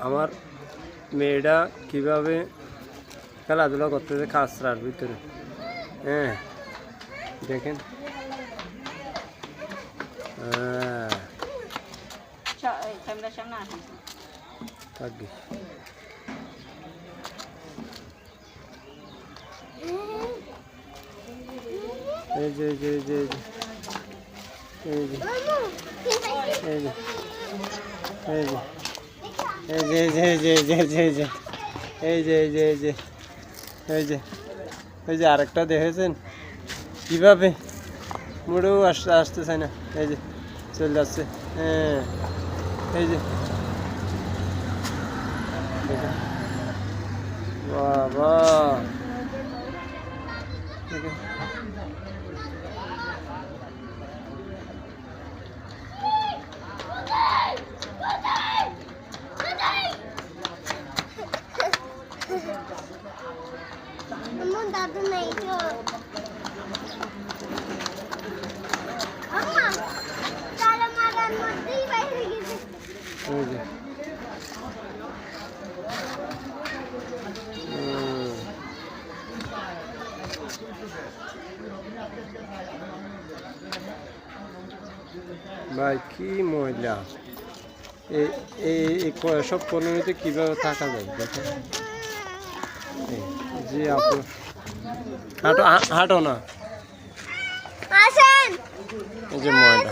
আমার মেয়েটা কিভাবে খেলাধুলা করতেছে কাঁচরার ভিতরে। হ্যাঁ দেখেন, থাকি এই যে এই যে এই যে এই যে এই যে এই যে এই যে এই যে এই যে এই যে এই যে এই যে এই যে এই যে এই যে আরেকটা দেখেছেন কিভাবে মুড়েও আসতে চায় না, এই যে চলে যাচ্ছে। হ্যাঁ এই যে দেখেন, বাবা দেখেন দাদু নেই তো মারার মধ্যেই বাইরে গেছে। ভাই কি মহিলা, এই সব কলোনিতে কিভাবে থাকা যায় দেখেন। জি আপু হাঁটো হাঁটো না, এই যে মহিলা।